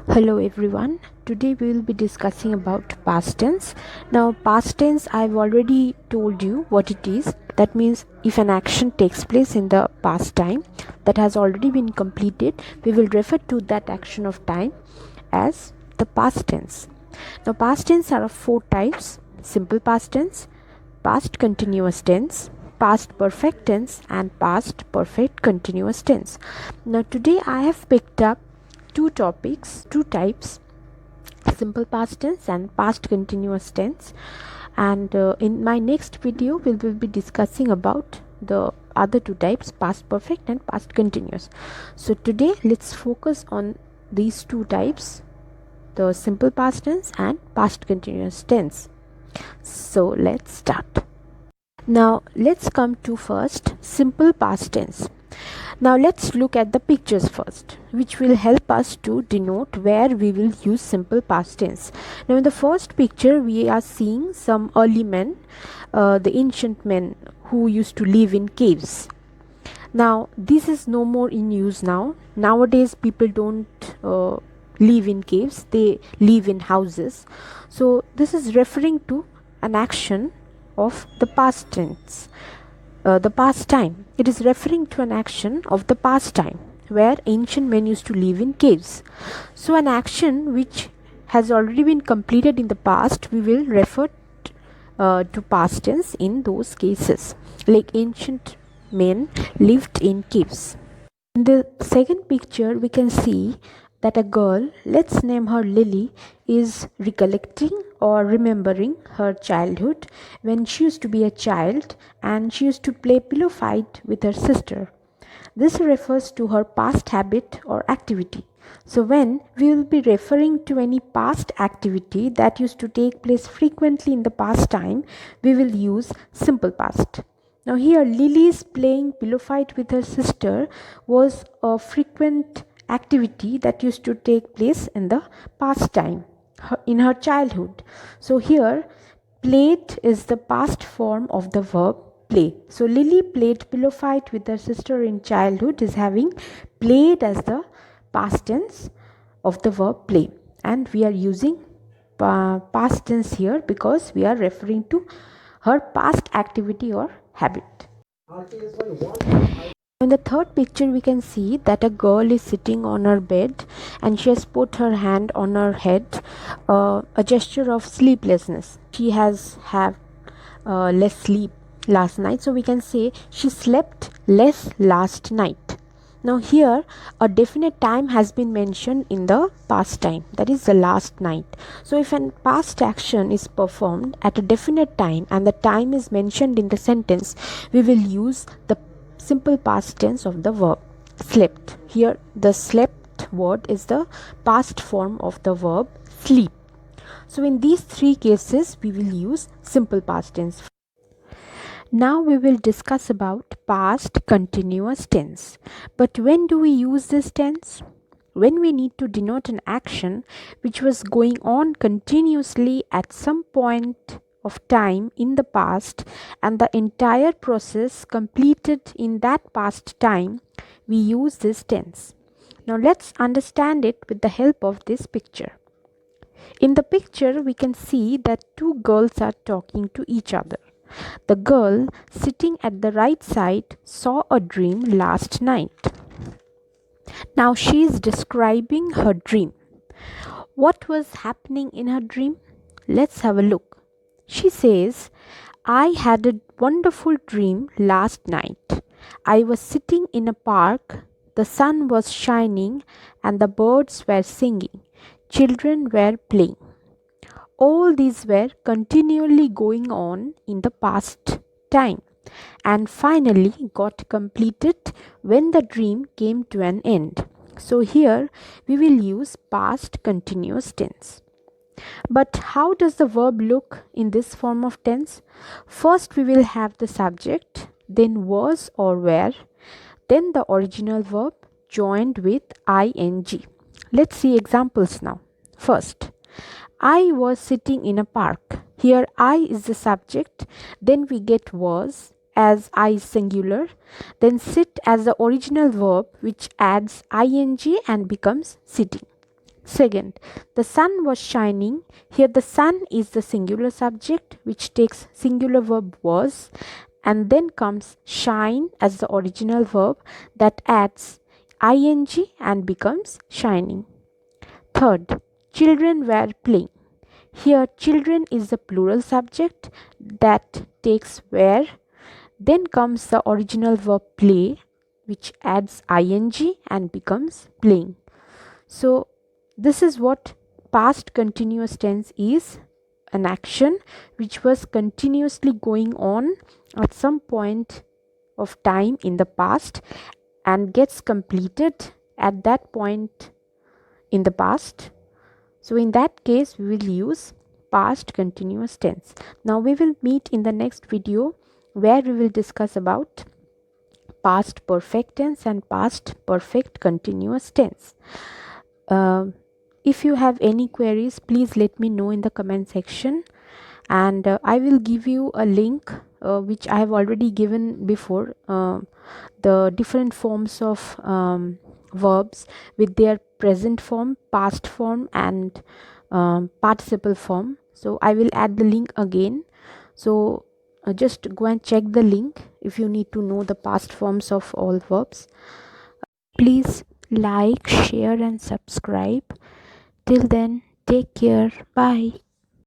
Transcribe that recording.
Hello everyone. Today we will be discussing about past tense. Now past tense, I've already told you what it is. That means if an action takes place in the past time that has already been completed, we will refer to that action of time as the past tense. Now past tense are of four types: simple past tense, past continuous tense, past perfect tense, and past perfect continuous tense. Now today I have picked up two types: simple past tense and past continuous tense. And in my next video, we will be discussing about the other two types, past perfect and past continuous. So today, let's focus on these two types, the simple past tense and past continuous tense. So let's start. Now let's come to first simple past tense. Now let's look at the pictures first, which will help us to denote where we will use simple past tense. Now in the first picture we are seeing some early men, the ancient men who used to live in caves. Now this is no more in use now. Nowadays people don't live in caves, they live in houses. So this is referring to an action of the past tense, the past time. It is referring to an action of the past time where ancient men used to live in caves. So, an action which has already been completed in the past, we will refer to past tense in those cases, like ancient men lived in caves. In the second picture, we can see that a girl, let's name her Lily, is recollecting or remembering her childhood when she used to be a child and she used to play pillow fight with her sister. This refers to her past habit or activity. So, when we will be referring to any past activity that used to take place frequently in the past time, we will use simple past. Now, here Lily's playing pillow fight with her sister was a frequent activity that used to take place in the past time, in her childhood. So, here played is the past form of the verb play. So Lily played pillow fight with her sister in childhood is having played as the past tense of the verb play, and we are using past tense here because we are referring to her past activity or habit. In the third picture, we can see that a girl is sitting on her bed and she has put her hand on her head, a gesture of sleeplessness. She has had less sleep last night, so we can say she slept less last night. Now here a definite time has been mentioned in the past time, that is the last night. So if a past action is performed at a definite time and the time is mentioned in the sentence, we will use the simple past tense of the verb slept. Here the slept word is the past form of the verb sleep. So in these three cases we will use simple past tense. Now we will discuss about past continuous tense. But when do we use this tense? When we need to denote an action which was going on continuously at some point of time in the past and the entire process completed in that past time, we use this tense. Now let's understand it with the help of this picture. In the picture, we can see that two girls are talking to each other. The girl sitting at the right side saw a dream last night. Now she is describing her dream. What was happening in her dream? Let's have a look. She says, I had a wonderful dream last night. I was sitting in a park, the sun was shining, and the birds were singing. Children were playing. All these were continually going on in the past time and finally got completed when the dream came to an end. So here we will use past continuous tense. But how does the verb look in this form of tense? First we will have the subject, then was or were, then the original verb joined with ing. Let's see examples now. First, I was sitting in a park. Here I is the subject, then we get was as I singular, then sit as the original verb which adds ing and becomes sitting. Second, the sun was shining. Here the sun is the singular subject which takes singular verb was, and then comes shine as the original verb that adds ing and becomes shining. Third, children were playing. Here children is the plural subject that takes were, then comes the original verb play which adds ing and becomes playing. So this is what past continuous tense is: an action which was continuously going on at some point of time in the past and gets completed at that point in the past. So in that case we will use past continuous tense. Now we will meet in the next video where we will discuss about past perfect tense and past perfect continuous tense. If you have any queries, please let me know in the comment section, and I will give you a link which I have already given before, the different forms of verbs with their present form, past form, and participle form. So I will add the link again. So just go and check the link if you need to know the past forms of all verbs. Please like, share, and subscribe. Till then, take care. Bye.